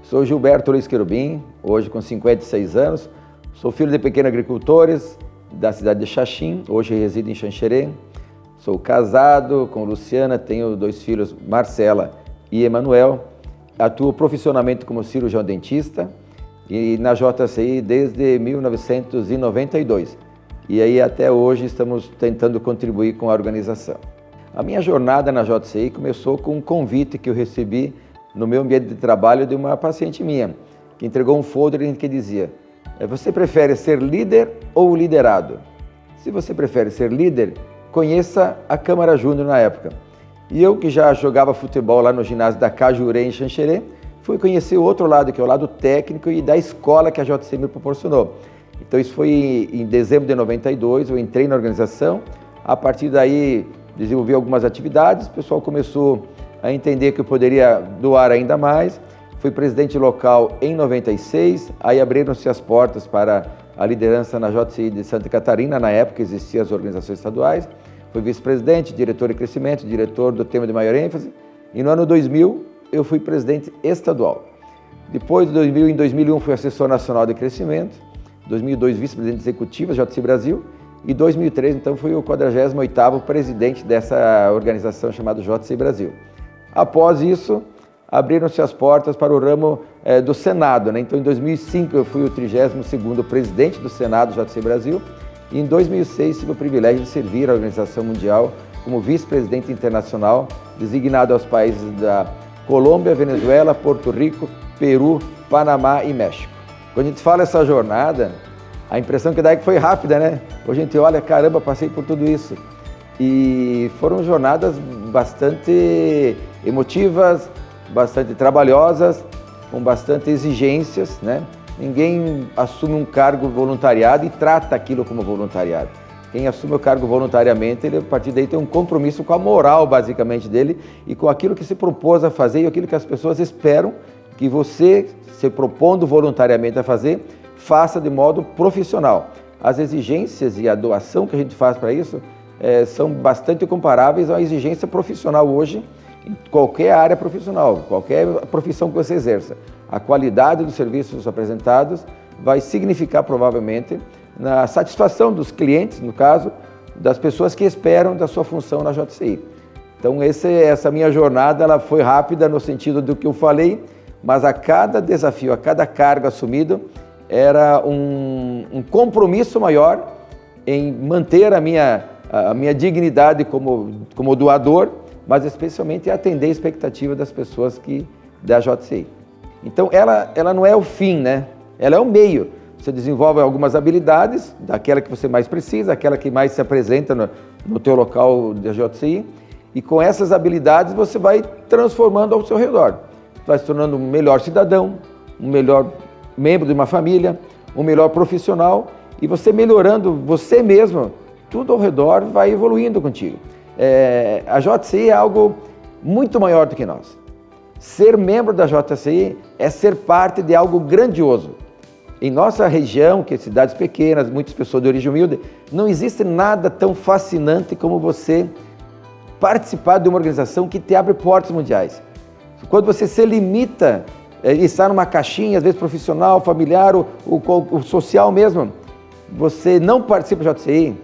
Sou Gilberto Luiz Querubim, hoje com 56 anos. Sou filho de pequenos agricultores da cidade de Xaxim, hoje resido em Xanxerê. Sou casado com Luciana, tenho 2 filhos, Marcela e Emanuel. Atuo profissionalmente como cirurgião dentista e na JCI desde 1992. E aí até hoje estamos tentando contribuir com a organização. A minha jornada na JCI começou com um convite que eu recebi no meu ambiente de trabalho de uma paciente minha, que entregou um folder em que dizia: você prefere ser líder ou liderado? Se você prefere ser líder, conheça a Câmara Júnior na época. E eu, que já jogava futebol lá no ginásio da Cajurê, em Xanxerê, fui conhecer o outro lado, que é o lado técnico e da escola que a JCI me proporcionou. Então isso foi em dezembro de 92, eu entrei na organização. A partir daí desenvolvi algumas atividades, o pessoal começou a entender que eu poderia doar ainda mais. Fui presidente local em 96, aí abriram-se as portas para a liderança na JCI de Santa Catarina, na época existiam as organizações estaduais. Fui vice-presidente, diretor de crescimento, diretor do tema de maior ênfase, e no ano 2000 eu fui presidente estadual. Depois de 2000, em 2001 fui assessor nacional de crescimento, 2002 vice-presidente executivo da JCI Brasil, e 2003 então fui o 48º presidente dessa organização chamada JCI Brasil. Após isso, abriram-se as portas para o ramo do Senado, né? Então, em 2005, eu fui o 32º presidente do Senado JCI Brasil, e em 2006 tive o privilégio de servir a Organização Mundial como vice-presidente internacional, designado aos países da Colômbia, Venezuela, Porto Rico, Peru, Panamá e México. Quando a gente fala essa jornada, a impressão que dá é que foi rápida, né? Hoje a gente olha, caramba, passei por tudo isso. E foram jornadas bastante emotivas, bastante trabalhosas, com bastante exigências, né? Ninguém assume um cargo voluntariado e trata aquilo como voluntariado. Quem assume o cargo voluntariamente, ele a partir daí tem um compromisso com a moral, basicamente, dele e com aquilo que se propôs a fazer e aquilo que as pessoas esperam que você, se propondo voluntariamente a fazer, faça de modo profissional. As exigências e a doação que a gente faz para isso são bastante comparáveis à exigência profissional hoje, em qualquer área profissional, qualquer profissão que você exerça. A qualidade dos serviços apresentados vai significar provavelmente na satisfação dos clientes, no caso, das pessoas que esperam da sua função na JCI. Então essa minha jornada ela foi rápida no sentido do que eu falei, mas a cada desafio, a cada cargo assumido, era um compromisso maior em manter a minha dignidade como doador, mas especialmente atender a expectativa das pessoas da JCI. Então ela não é o fim, né? Ela é o meio. Você desenvolve algumas habilidades, daquela que você mais precisa, aquela que mais se apresenta no teu local da JCI, e com essas habilidades você vai transformando ao seu redor. Vai se tornando um melhor cidadão, um melhor membro de uma família, um melhor profissional, e você melhorando você mesmo, tudo ao redor vai evoluindo contigo. A JCI é algo muito maior do que nós. Ser membro da JCI é ser parte de algo grandioso. Em nossa região, que é cidades pequenas, muitas pessoas de origem humilde, não existe nada tão fascinante como você participar de uma organização que te abre portas mundiais. Quando você se limita a estar numa caixinha, às vezes profissional, familiar, o social mesmo, você não participa da JCI,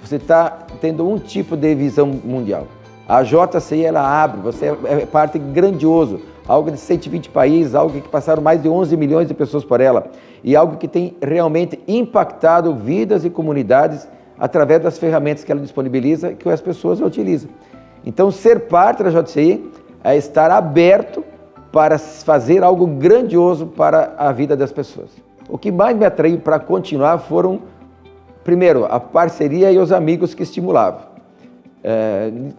você está tendo um tipo de visão mundial. A JCI, ela abre, você é parte grandioso, algo de 120 países, algo que passaram mais de 11 milhões de pessoas por ela, e algo que tem realmente impactado vidas e comunidades através das ferramentas que ela disponibiliza e que as pessoas utilizam. Então, ser parte da JCI é estar aberto para fazer algo grandioso para a vida das pessoas. O que mais me atraiu para continuar foram, primeiro, a parceria e os amigos que estimulavam.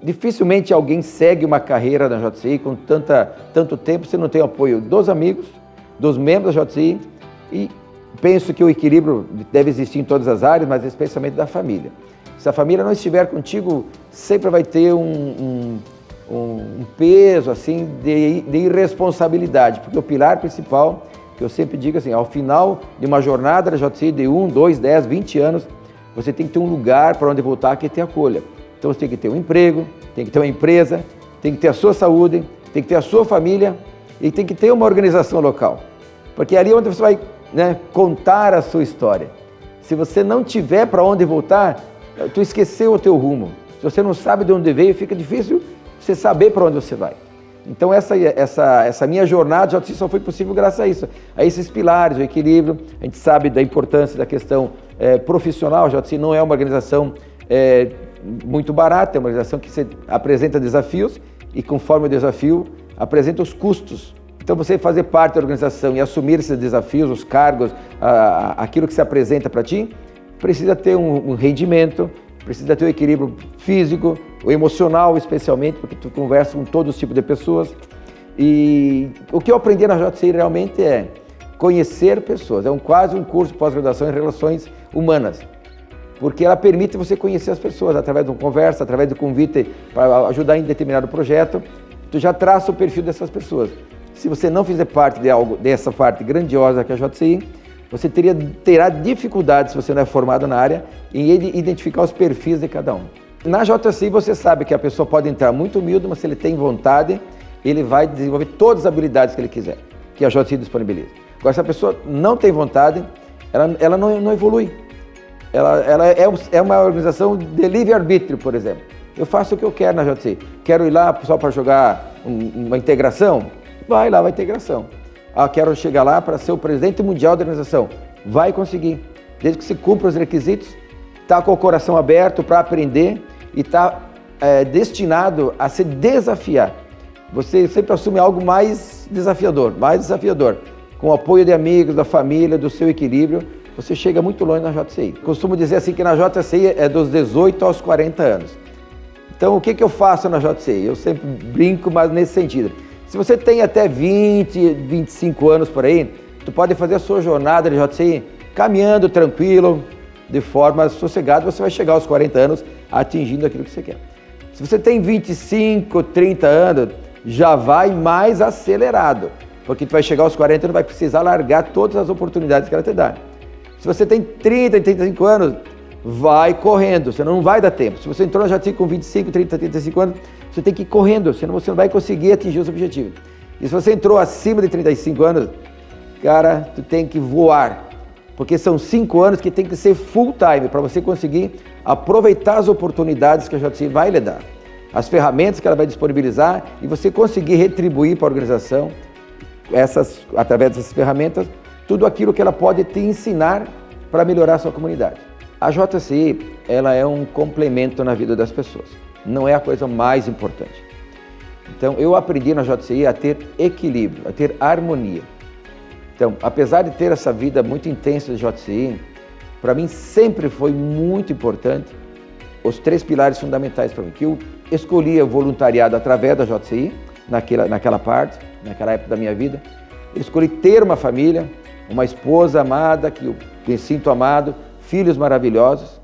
Dificilmente alguém segue uma carreira na JCI com tanto tempo se não tem o apoio dos amigos, dos membros da JCI, e penso que o equilíbrio deve existir em todas as áreas, mas especialmente da família. Se a família não estiver contigo, sempre vai ter um peso assim de irresponsabilidade, porque o pilar principal, que eu sempre digo assim, ao final de uma jornada da JCI de 1, 2, 10, 20 anos, você tem que ter um lugar para onde voltar que te acolha. Então você tem que ter um emprego, tem que ter uma empresa, tem que ter a sua saúde, tem que ter a sua família e tem que ter uma organização local, porque é ali onde você vai, né, contar a sua história. Se você não tiver para onde voltar, tu esqueceu o teu rumo. Se você não sabe de onde veio, fica difícil você saber para onde você vai. Então essa minha jornada só foi possível graças a isso, a esses pilares, o equilíbrio. A gente sabe da importância da questão profissional. A JCI não é uma organização muito barata, é uma organização que você apresenta desafios e conforme o desafio apresenta os custos. Então você fazer parte da organização e assumir esses desafios, os cargos, aquilo que se apresenta para ti, precisa ter um rendimento, precisa ter o equilíbrio físico, o emocional especialmente, porque tu conversa com todos os tipos de pessoas. E o que eu aprendi na JCI realmente é conhecer pessoas. É quase um curso de pós-graduação em relações humanas, porque ela permite você conhecer as pessoas através de uma conversa, através de convite para ajudar em determinado projeto. Tu já traça o perfil dessas pessoas. Se você não fizer parte de algo dessa parte grandiosa que é a JCI, você terá dificuldade, se você não é formado na área, em identificar os perfis de cada um. Na JCI você sabe que a pessoa pode entrar muito humilde, mas se ele tem vontade, ele vai desenvolver todas as habilidades que ele quiser, que a JCI disponibiliza. Agora, se a pessoa não tem vontade, ela não evolui. Ela é uma organização de livre-arbítrio, por exemplo. Eu faço o que eu quero na JCI. Quero ir lá só para jogar uma integração? Vai lá, vai integração. Quero chegar lá para ser o presidente mundial da organização. Vai conseguir. Desde que se cumpra os requisitos, está com o coração aberto para aprender e está destinado a se desafiar. Você sempre assume algo mais desafiador. Com o apoio de amigos, da família, do seu equilíbrio, você chega muito longe na JCI. Costumo dizer assim que na JCI é dos 18 aos 40 anos. Então, o que eu faço na JCI? Eu sempre brinco, mas nesse sentido. Se você tem até 20, 25 anos por aí, tu pode fazer a sua jornada de JCI caminhando tranquilo, de forma sossegada, você vai chegar aos 40 anos atingindo aquilo que você quer. Se você tem 25, 30 anos, já vai mais acelerado, porque tu vai chegar aos 40 e não vai precisar largar todas as oportunidades que ela te dá. Se você tem 30, 35 anos, vai correndo, senão não vai dar tempo. Se você entrou na JCI com 25, 30, 35 anos, você tem que ir correndo, senão você não vai conseguir atingir os objetivos. E se você entrou acima de 35 anos, cara, tu tem que voar, porque são 5 anos que tem que ser full time para você conseguir aproveitar as oportunidades que a JCI vai lhe dar, as ferramentas que ela vai disponibilizar e você conseguir retribuir para a organização, através dessas ferramentas, tudo aquilo que ela pode te ensinar para melhorar a sua comunidade. A JCI, ela é um complemento na vida das pessoas, não é a coisa mais importante. Então, eu aprendi na JCI a ter equilíbrio, a ter harmonia. Então, apesar de ter essa vida muito intensa de JCI, para mim sempre foi muito importante os 3 pilares fundamentais para mim, que eu escolhia o voluntariado através da JCI, naquela época da minha vida. Eu escolhi ter uma família, uma esposa amada, que eu me sinto amado, filhos maravilhosos,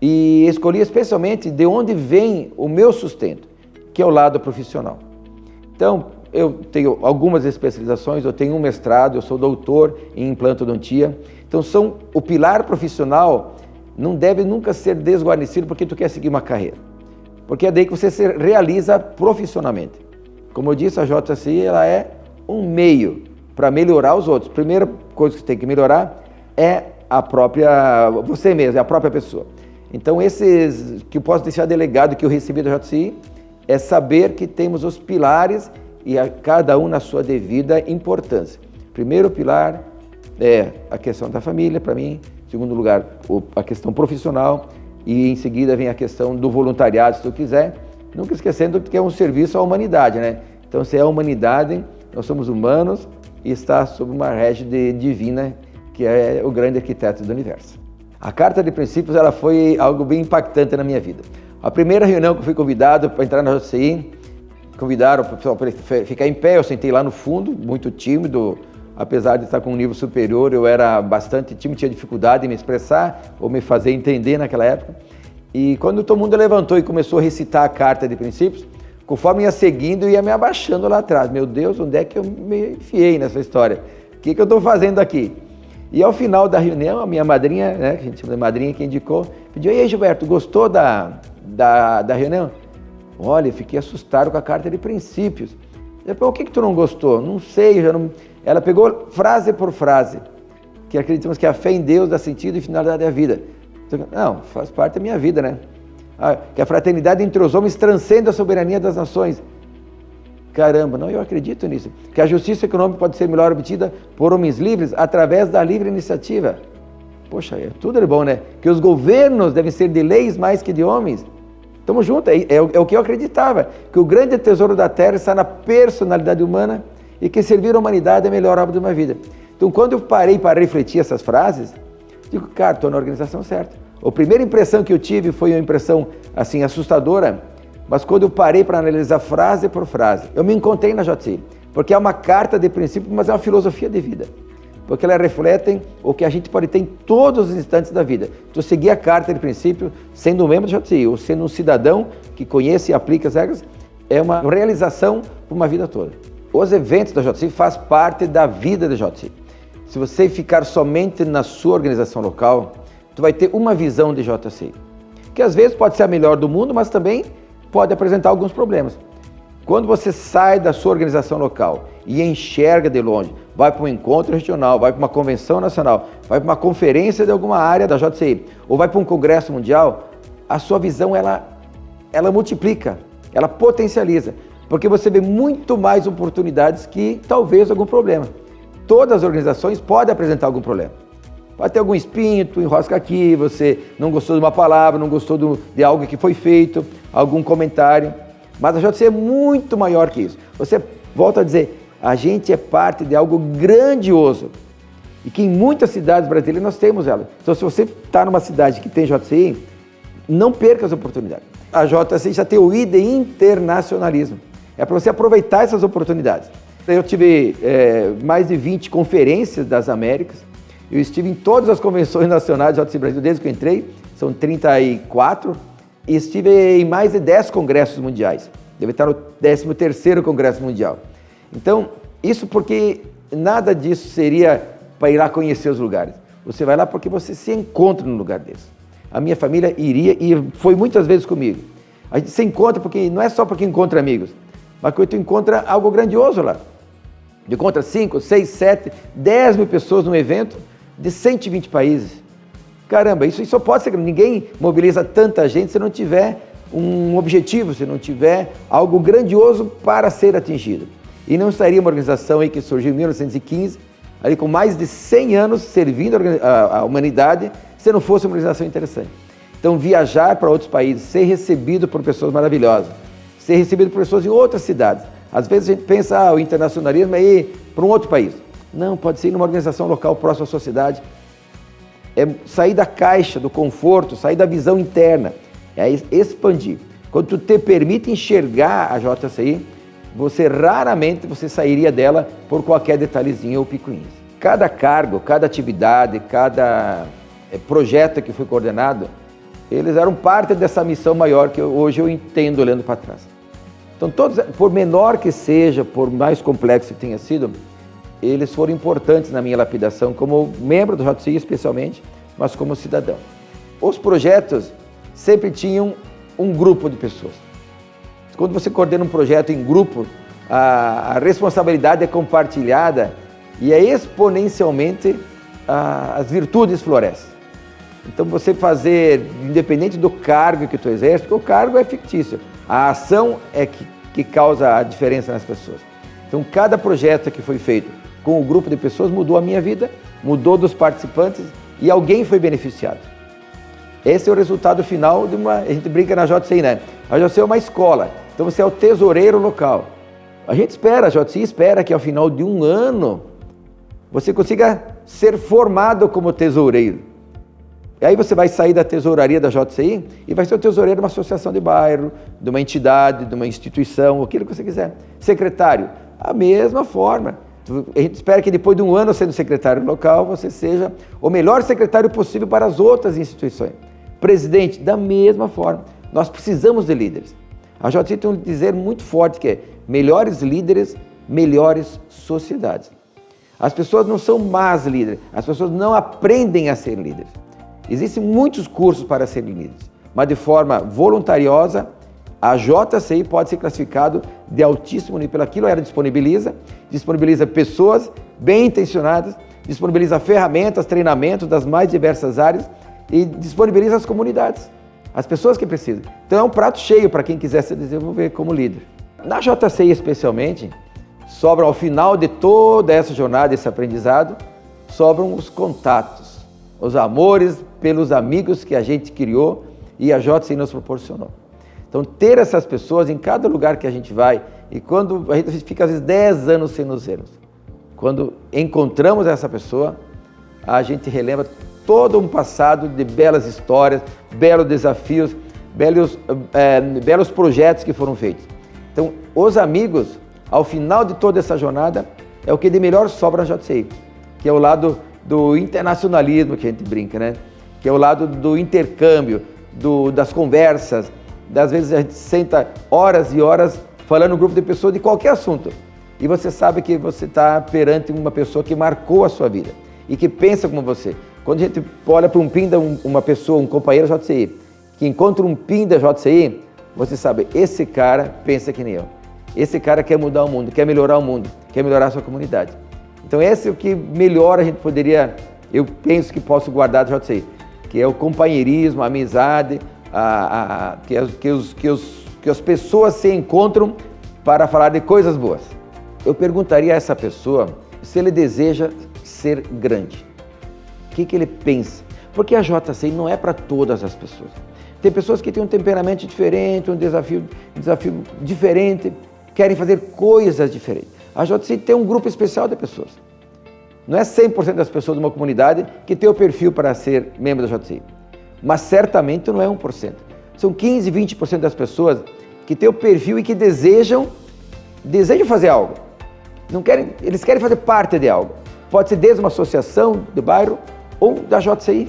e escolhi especialmente de onde vem o meu sustento, que é o lado profissional. Então, eu tenho algumas especializações, eu tenho um mestrado, eu sou doutor em implantodontia. Então, o pilar profissional não deve nunca ser desguarnecido porque tu quer seguir uma carreira. Porque é daí que você se realiza profissionalmente. Como eu disse, a JCI ela é um meio para melhorar os outros. A primeira coisa que você tem que melhorar é você mesmo, é a própria pessoa. Então, esses que eu posso deixar delegado que eu recebi da JCI é saber que temos os pilares e cada um na sua devida importância. Primeiro pilar é a questão da família, para mim. Segundo lugar, a questão profissional. E em seguida vem a questão do voluntariado, se tu quiser. Nunca esquecendo que é um serviço à humanidade, né? Então, se é a humanidade, nós somos humanos e está sob uma régide divina, que é o grande arquiteto do universo. A Carta de Princípios ela foi algo bem impactante na minha vida. A primeira reunião que eu fui convidado para entrar na JCI, convidaram o pessoal para ficar em pé, eu sentei lá no fundo, muito tímido, apesar de estar com um nível superior, eu era bastante tímido, tinha dificuldade em me expressar ou me fazer entender naquela época. E quando todo mundo levantou e começou a recitar a Carta de Princípios, conforme ia seguindo, eu ia me abaixando lá atrás. Meu Deus, onde é que eu me enfiei nessa história? O que eu estou fazendo aqui? E ao final da reunião, a minha madrinha, né, que a gente chama de madrinha, que indicou, pediu: "E aí, Gilberto, gostou da reunião?" Olha, eu fiquei assustado com a Carta de Princípios. Depois, o que tu não gostou? Não sei, Ela pegou frase por frase, que acreditamos que a fé em Deus dá sentido e finalidade à vida. Não, faz parte da minha vida, né? Que a fraternidade entre os homens transcende a soberania das nações. Caramba, não, eu acredito nisso. Que a justiça econômica pode ser melhor obtida por homens livres através da livre iniciativa. Poxa, tudo é bom, né? Que os governos devem ser de leis mais que de homens. Estamos juntos, é o que eu acreditava. Que o grande tesouro da terra está na personalidade humana e que servir a humanidade é a melhor obra de uma vida. Então, quando eu parei para refletir essas frases, digo, cara, estou na organização certa. A primeira impressão que eu tive foi uma impressão, assim, assustadora, mas quando eu parei para analisar frase por frase, eu me encontrei na JCI, porque é uma carta de princípio, mas é uma filosofia de vida, porque ela reflete o que a gente pode ter em todos os instantes da vida. Então, seguir a carta de princípio, sendo um membro da JCI, ou sendo um cidadão que conhece e aplica as regras, é uma realização por uma vida toda. Os eventos da JCI fazem parte da vida da JCI. Se você ficar somente na sua organização local, tu vai ter uma visão de JCI, que às vezes pode ser a melhor do mundo, mas também pode apresentar alguns problemas. Quando você sai da sua organização local e enxerga de longe, vai para um encontro regional, vai para uma convenção nacional, vai para uma conferência de alguma área da JCI, ou vai para um congresso mundial, a sua visão ela multiplica, ela potencializa, porque você vê muito mais oportunidades que talvez algum problema. Todas as organizações podem apresentar algum problema. Pode ter algum espinho, tu enrosca aqui, você não gostou de uma palavra, não gostou de algo que foi feito, algum comentário. Mas a JCI é muito maior que isso. Você volta a dizer, a gente é parte de algo grandioso. E que em muitas cidades brasileiras nós temos ela. Então, se você está numa cidade que tem JCI, não perca as oportunidades. A JCI já tem o ID internacionalismo. É para você aproveitar essas oportunidades. Eu tive mais de 20 conferências das Américas. Eu estive em todas as convenções nacionais do JCI Brasil desde que eu entrei, são 34, e estive em mais de 10 congressos mundiais. Deve estar no 13º Congresso Mundial. Então, isso porque nada disso seria para ir lá conhecer os lugares. Você vai lá porque você se encontra num lugar desse. A minha família iria e foi muitas vezes comigo. A gente se encontra porque não é só porque encontra amigos, mas porque tu encontra algo grandioso lá. Encontra 5, 6, 7, 10 mil pessoas num evento de 120 países. Caramba, isso só pode ser, ninguém mobiliza tanta gente se não tiver um objetivo, se não tiver algo grandioso para ser atingido. E não estaria uma organização aí que surgiu em 1915, ali com mais de 100 anos servindo a humanidade, se não fosse uma organização interessante. Então, viajar para outros países, ser recebido por pessoas maravilhosas, ser recebido por pessoas em outras cidades. Às vezes a gente pensa, o internacionalismo é ir para um outro país. Não, pode ser numa organização local próxima à sua cidade. É sair da caixa, do conforto, sair da visão interna. É expandir. Quando tu te permite enxergar a JCI, raramente você sairia dela por qualquer detalhezinho ou picuinha. Cada cargo, cada atividade, cada projeto que foi coordenado, eles eram parte dessa missão maior que hoje eu entendo olhando para trás. Então, todos, por menor que seja, por mais complexo que tenha sido, eles foram importantes na minha lapidação como membro do JCI especialmente, mas como cidadão. Os projetos sempre tinham um grupo de pessoas. Quando você coordena um projeto em grupo, a responsabilidade é compartilhada e exponencialmente as virtudes florescem. Então você fazer, independente do cargo que tu exerce, porque o cargo é fictício, a ação é que causa a diferença nas pessoas. Então cada projeto que foi feito com o grupo de pessoas mudou a minha vida, mudou dos participantes e alguém foi beneficiado. Esse é o resultado final de a gente brinca na JCI, né? A JCI é uma escola, então você é o tesoureiro local. A JCI espera que ao final de um ano você consiga ser formado como tesoureiro. E aí você vai sair da tesouraria da JCI e vai ser o tesoureiro de uma associação de bairro, de uma entidade, de uma instituição, aquilo que você quiser. Secretário, a mesma forma. A gente espera que depois de um ano sendo secretário local, você seja o melhor secretário possível para as outras instituições. Presidente, da mesma forma. Nós precisamos de líderes. A JCI tem um dizer muito forte que é melhores líderes, melhores sociedades. As pessoas não são más líderes, as pessoas não aprendem a ser líderes. Existem muitos cursos para serem líderes, mas de forma voluntariosa A JCI pode ser classificado de altíssimo nível. Aquilo ela disponibiliza pessoas bem intencionadas, disponibiliza ferramentas, treinamentos das mais diversas áreas e disponibiliza as comunidades, as pessoas que precisam. Então é um prato cheio para quem quiser se desenvolver como líder. Na JCI especialmente, sobram ao final de toda essa jornada, esse aprendizado, sobram os contatos, os amores pelos amigos que a gente criou e a JCI nos proporcionou. Então, ter essas pessoas em cada lugar que a gente vai, e quando a gente fica às vezes 10 anos sem nos vermos, quando encontramos essa pessoa, a gente relembra todo um passado de belas histórias, belos desafios, belos projetos que foram feitos. Então, os amigos, ao final de toda essa jornada, é o que de melhor sobra na JCI, que é o lado do internacionalismo que a gente brinca, né? Que é o lado do intercâmbio, das conversas. Das vezes a gente senta horas e horas falando um grupo de pessoas de qualquer assunto. E você sabe que você está perante uma pessoa que marcou a sua vida e que pensa como você. Quando a gente olha para um PIN da uma pessoa, um companheiro da JCI, que encontra um PIN da JCI, você sabe, esse cara pensa que nem eu. Esse cara quer mudar o mundo, quer melhorar o mundo, quer melhorar a sua comunidade. Então esse é o que melhor a gente poderia, eu penso que posso guardar da JCI, que é o companheirismo, a amizade, que as pessoas se encontram para falar de coisas boas. Eu perguntaria a essa pessoa se ele deseja ser grande. O que ele pensa? Porque a JCI não é para todas as pessoas. Tem pessoas que têm um temperamento diferente, um desafio diferente, querem fazer coisas diferentes. A JCI tem um grupo especial de pessoas. Não é 100% das pessoas de uma comunidade que tem o perfil para ser membro da JCI. Mas certamente não é 1%. São 15, 20% das pessoas que têm o perfil e que desejam fazer algo. Eles querem fazer parte de algo. Pode ser desde uma associação de bairro ou da JCI,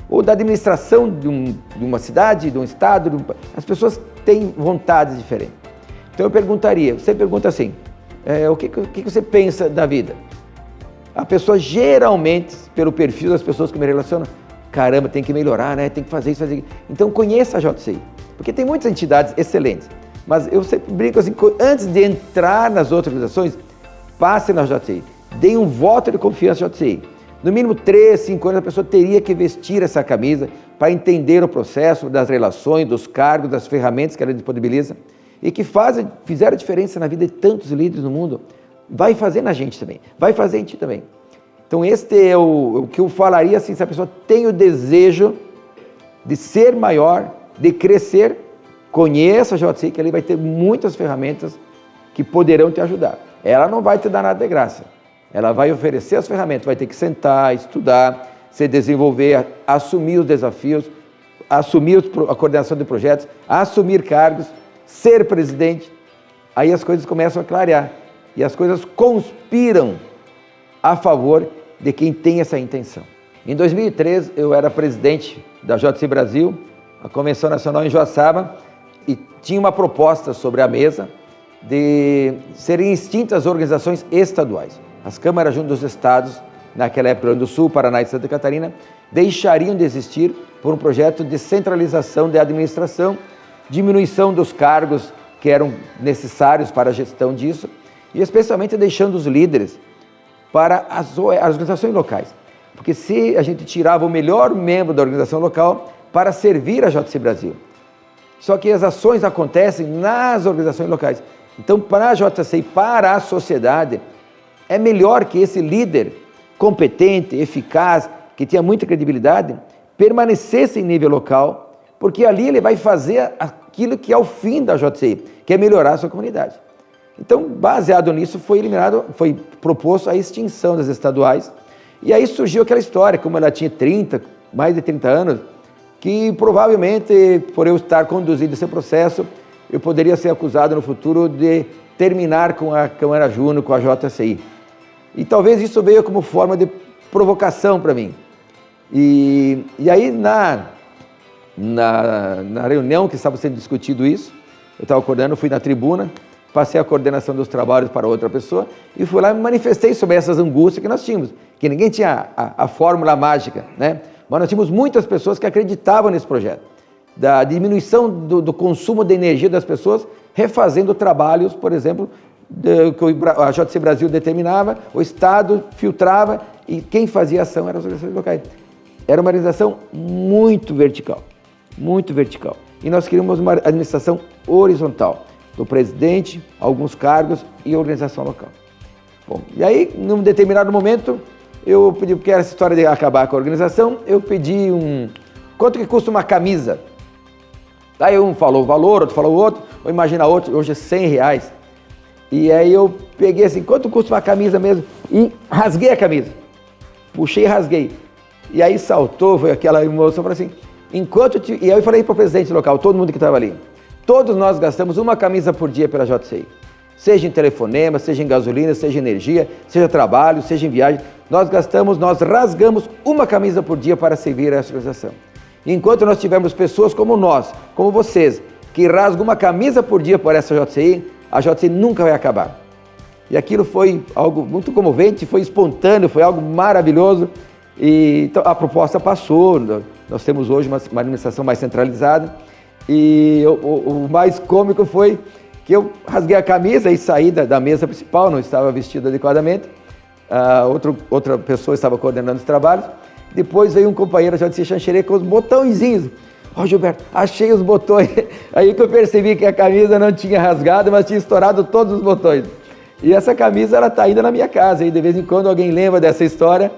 ou da administração de uma cidade, de um estado. As pessoas têm vontades diferentes. Então eu perguntaria, você pergunta assim, o que você pensa da vida? A pessoa geralmente, pelo perfil das pessoas que me relacionam, caramba, tem que melhorar, né? Tem que fazer isso, fazer aquilo. Então conheça a JCI, porque tem muitas entidades excelentes, mas eu sempre brinco assim, antes de entrar nas outras organizações, passe na JCI, dê um voto de confiança na JCI. No mínimo 3, 5 anos a pessoa teria que vestir essa camisa para entender o processo das relações, dos cargos, das ferramentas que ela disponibiliza e que fizeram diferença na vida de tantos líderes no mundo. Vai fazer na gente também, vai fazer em ti também. Então este é o que eu falaria assim, se a pessoa tem o desejo de ser maior, de crescer, conheça a JCI, que ali vai ter muitas ferramentas que poderão te ajudar. Ela não vai te dar nada de graça, ela vai oferecer as ferramentas, vai ter que sentar, estudar, se desenvolver, assumir os desafios, assumir a coordenação de projetos, assumir cargos, ser presidente. Aí as coisas começam a clarear e as coisas conspiram a favor de quem tem essa intenção. Em 2003, eu era presidente da JCI Brasil, a Convenção Nacional em Joaçaba, e tinha uma proposta sobre a mesa de serem extintas organizações estaduais. As câmaras junto dos estados, naquela época, Rio Grande do Sul, Paraná e Santa Catarina, deixariam de existir por um projeto de centralização da administração, diminuição dos cargos que eram necessários para a gestão disso, e especialmente deixando os líderes para as organizações locais. Porque se a gente tirava o melhor membro da organização local para servir a JCI Brasil. Só que as ações acontecem nas organizações locais. Então, para a JCI, para a sociedade, é melhor que esse líder competente, eficaz, que tinha muita credibilidade, permanecesse em nível local, porque ali ele vai fazer aquilo que é o fim da JCI, que é melhorar a sua comunidade. Então, baseado nisso, foi proposto a extinção das estaduais, e aí surgiu aquela história, como ela tinha mais de 30 anos, que provavelmente, por eu estar conduzindo esse processo, eu poderia ser acusado no futuro de terminar com a Câmara Júnior, com a JCI. E talvez isso veio como forma de provocação para mim. E aí, na reunião que estava sendo discutido isso, eu estava acordando, fui na tribuna, passei a coordenação dos trabalhos para outra pessoa e fui lá e me manifestei sobre essas angústias que nós tínhamos, que ninguém tinha a fórmula mágica, né? Mas nós tínhamos muitas pessoas que acreditavam nesse projeto. da diminuição do consumo de energia das pessoas, refazendo trabalhos, por exemplo, que a JC Brasil determinava, o Estado filtrava e quem fazia ação eram as organizações locais. Era uma organização muito vertical, muito vertical. E nós queríamos uma administração horizontal, do presidente, alguns cargos e organização local. Bom, e aí, num determinado momento, eu pedi, porque era essa história de acabar com a organização, eu pedi quanto que custa uma camisa? Daí um falou o valor, outro falou o outro, ou imagina outro, hoje é R$100. E aí eu peguei assim, quanto custa uma camisa mesmo? E rasguei a camisa. Puxei e rasguei. E aí saltou, foi aquela emoção, falou assim, e aí eu falei para o presidente local, todo mundo que estava ali, todos nós gastamos uma camisa por dia pela JCI. Seja em telefonema, seja em gasolina, seja em energia, seja trabalho, seja em viagem, nós rasgamos uma camisa por dia para servir a essa organização. Enquanto nós tivermos pessoas como nós, como vocês, que rasgam uma camisa por dia por essa JCI, a JCI nunca vai acabar. E aquilo foi algo muito comovente, foi espontâneo, foi algo maravilhoso. E então, a proposta passou, nós temos hoje uma administração mais centralizada. E o mais cômico foi que eu rasguei a camisa e saí da mesa principal, não estava vestido adequadamente. Outra pessoa estava coordenando os trabalhos. Depois veio um companheiro já de Xanxerê com os botõezinhos. Gilberto, achei os botões. Aí que eu percebi que a camisa não tinha rasgado, mas tinha estourado todos os botões. E essa camisa, ela está ainda na minha casa. E de vez em quando alguém lembra dessa história,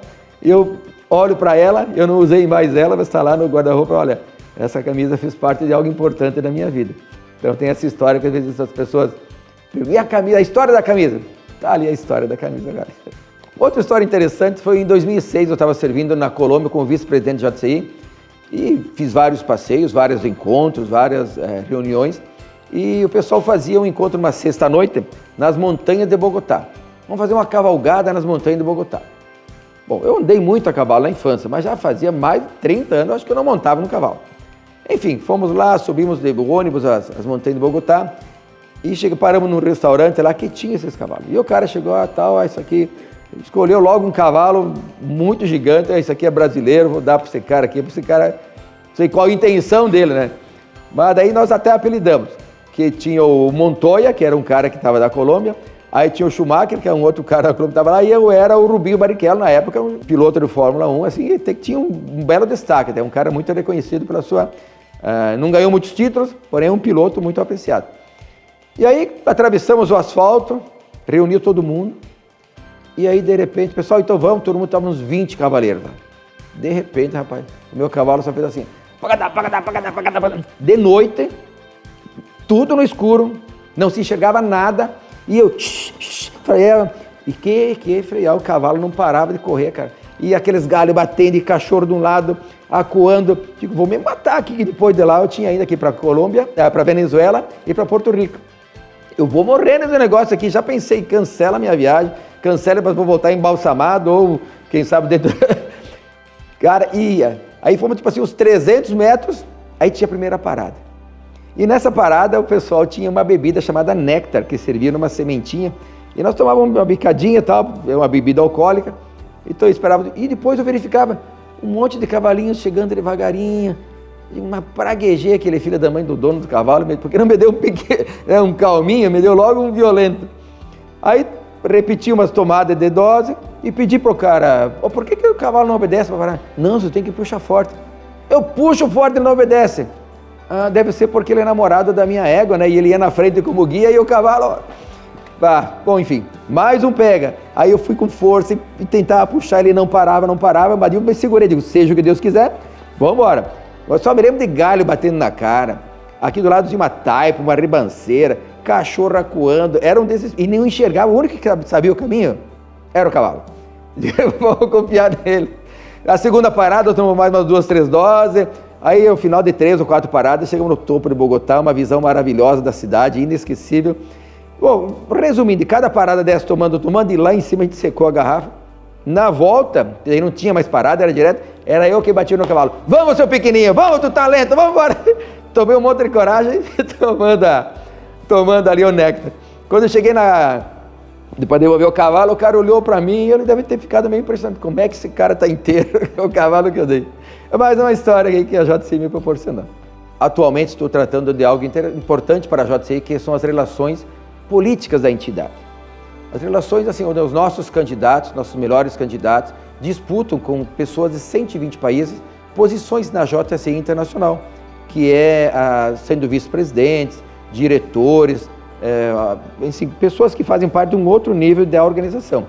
eu olho para ela, eu não usei mais ela, mas está lá no guarda-roupa, olha, essa camisa fez parte de algo importante da minha vida. Então tem essa história que às vezes as pessoas perguntam, e a camisa, a história da camisa? Está ali a história da camisa agora. Outra história interessante foi em 2006, eu estava servindo na Colômbia como vice-presidente de JCI e fiz vários passeios, vários encontros, várias reuniões e o pessoal fazia um encontro uma sexta-noite nas montanhas de Bogotá. Vamos fazer uma cavalgada nas montanhas de Bogotá. Bom, eu andei muito a cavalo na infância, mas já fazia mais de 30 anos, acho que eu não montava no cavalo. Enfim, fomos lá, subimos de ônibus as montanhas de Bogotá e paramos num restaurante lá que tinha esses cavalos. E o cara chegou, isso aqui, escolheu logo um cavalo muito gigante, isso aqui é brasileiro, vou dar para esse cara aqui, não sei qual a intenção dele, né? Mas daí nós até apelidamos, que tinha o Montoya, que era um cara que estava da Colômbia, aí tinha o Schumacher, que é um outro cara da Colômbia que estava lá, e eu era o Rubinho Barrichello, na época, um piloto de Fórmula 1, assim, tinha um belo destaque, até um cara muito reconhecido pela sua... não ganhou muitos títulos, porém um piloto muito apreciado. E aí atravessamos o asfalto, reuniu todo mundo, e aí de repente, pessoal, então vamos, todo mundo estava uns 20 cavaleiros lá. De repente, rapaz, o meu cavalo só fez assim, pagadá. De noite, tudo no escuro, não se enxergava nada, e eu falei, frear, o cavalo não parava de correr, cara. E aqueles galhos batendo e cachorro de um lado, acuando, digo, vou me matar aqui, que depois de lá eu tinha ido aqui para Colômbia, para Venezuela e para Porto Rico. Eu vou morrer nesse negócio aqui, já pensei, cancela a minha viagem, cancela para voltar embalsamado ou, quem sabe, dentro... Cara, ia. Aí fomos, tipo assim, uns 300 metros, aí tinha a primeira parada. E nessa parada o pessoal tinha uma bebida chamada néctar, que servia numa sementinha, e nós tomávamos uma bicadinha e tal, uma bebida alcoólica, então eu esperava, e depois eu verificava um monte de cavalinhos chegando devagarinho, e uma praguejei, aquele filho da mãe do dono do cavalo, porque não me deu um calminho, me deu logo um violento. Aí repeti umas tomadas de dose e pedi pro cara, por que o cavalo não obedece para parar? Não, você tem que puxar forte. Eu puxo forte e ele não obedece. Deve ser porque ele é namorado da minha égua, né? E ele ia na frente como guia e o cavalo... bom, enfim, mais um pega. Aí eu fui com força e tentava puxar, ele não parava, mas eu me segurei, digo, seja o que Deus quiser, vamos embora. Eu só me lembro de galho batendo na cara, aqui do lado tinha uma taipa, uma ribanceira, cachorro acuando, era um desses, e nem enxergava, o único que sabia o caminho era o cavalo. Vamos confiar nele. A segunda parada eu tomo mais umas 2, 3 doses, aí ao final de 3 ou 4 paradas, chegamos no topo de Bogotá, uma visão maravilhosa da cidade, inesquecível. Bom, resumindo, cada parada dessa tomando, e lá em cima a gente secou a garrafa. Na volta, aí não tinha mais parada, era direto, era eu que batia no cavalo. Vamos, seu pequenininho, vamos, tu talento, vamos embora. Tomei um monte de coragem, tomando ali o néctar. Quando eu cheguei depois de devolver o cavalo, o cara olhou para mim e ele deve ter ficado meio impressionado. Como é que esse cara tá inteiro, o cavalo que eu dei. É mais uma história aí que a JCI me proporcionou. atualmente estou tratando de algo importante para a JCI, que são as relações políticas da entidade. As relações, assim, onde os nossos candidatos, nossos melhores candidatos, disputam com pessoas de 120 países posições na JCI Internacional, que é sendo vice-presidentes, diretores, assim, pessoas que fazem parte de um outro nível da organização.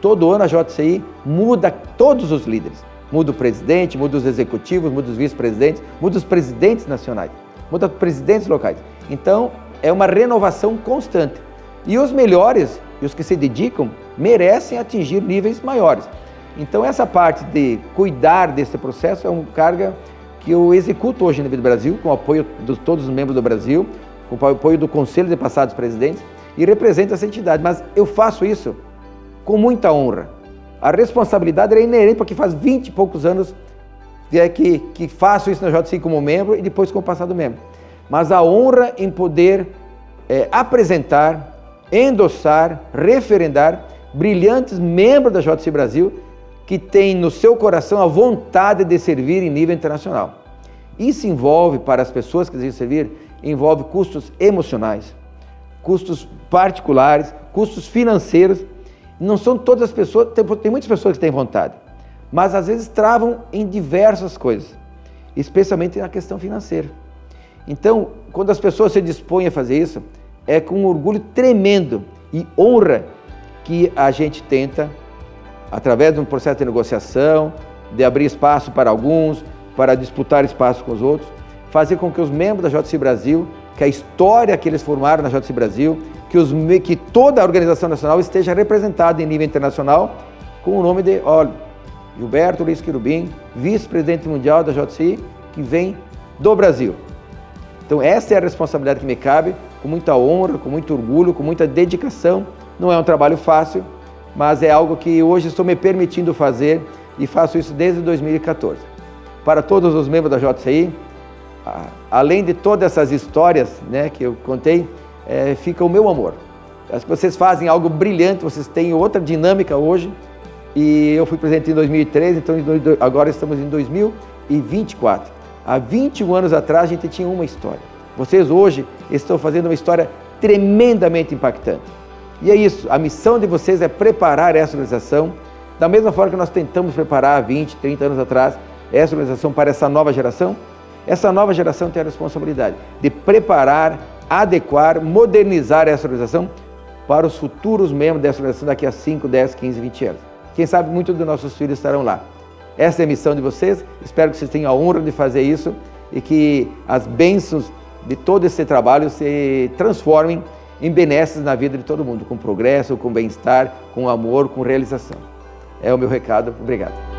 Todo ano a JCI muda todos os líderes. Muda o presidente, muda os executivos, muda os vice-presidentes, muda os presidentes nacionais, muda os presidentes locais. Então, é uma renovação constante. E os melhores, e os que se dedicam, merecem atingir níveis maiores. Então, essa parte de cuidar desse processo é uma carga que eu executo hoje no nível do Brasil, com o apoio de todos os membros do Brasil, com o apoio do Conselho de Passados Presidentes, e represento essa entidade. Mas eu faço isso com muita honra. A responsabilidade é inerente, porque faz 20 e poucos anos que faço isso na JCI como membro e depois como passado membro. Mas a honra em poder apresentar, endossar, referendar brilhantes membros da JCI Brasil que têm no seu coração a vontade de servir em nível internacional. Isso envolve, para as pessoas que desejam servir, envolve custos emocionais, custos particulares, custos financeiros. Não são todas as pessoas, tem muitas pessoas que têm vontade, mas às vezes travam em diversas coisas, especialmente na questão financeira. Então, quando as pessoas se dispõem a fazer isso, é com um orgulho tremendo e honra que a gente tenta, através de um processo de negociação, de abrir espaço para alguns, para disputar espaço com os outros, fazer com que os membros da JCI Brasil, que a história que eles formaram na JCI Brasil, que toda a organização nacional esteja representada em nível internacional com o nome de, Gilberto Luiz Querubim, vice-presidente mundial da JCI, que vem do Brasil. Então essa é a responsabilidade que me cabe, com muita honra, com muito orgulho, com muita dedicação. Não é um trabalho fácil, mas é algo que hoje estou me permitindo fazer e faço isso desde 2014. Para todos os membros da JCI, além de todas essas histórias, né, que eu contei, fica o meu amor. Acho que vocês fazem algo brilhante, vocês têm outra dinâmica hoje, e eu fui presidente em 2013, então agora estamos em 2024. Há 21 anos atrás a gente tinha uma história. Vocês hoje estão fazendo uma história tremendamente impactante. E é isso, a missão de vocês é preparar essa organização, da mesma forma que nós tentamos preparar há 20, 30 anos atrás, essa organização para essa nova geração. Essa nova geração tem a responsabilidade de preparar, adequar, modernizar essa organização para os futuros membros dessa organização daqui a 5, 10, 15, 20 anos. Quem sabe muitos dos nossos filhos estarão lá. Essa é a missão de vocês, espero que vocês tenham a honra de fazer isso e que as bênçãos de todo esse trabalho se transformem em benesses na vida de todo mundo, com progresso, com bem-estar, com amor, com realização. É o meu recado. Obrigado.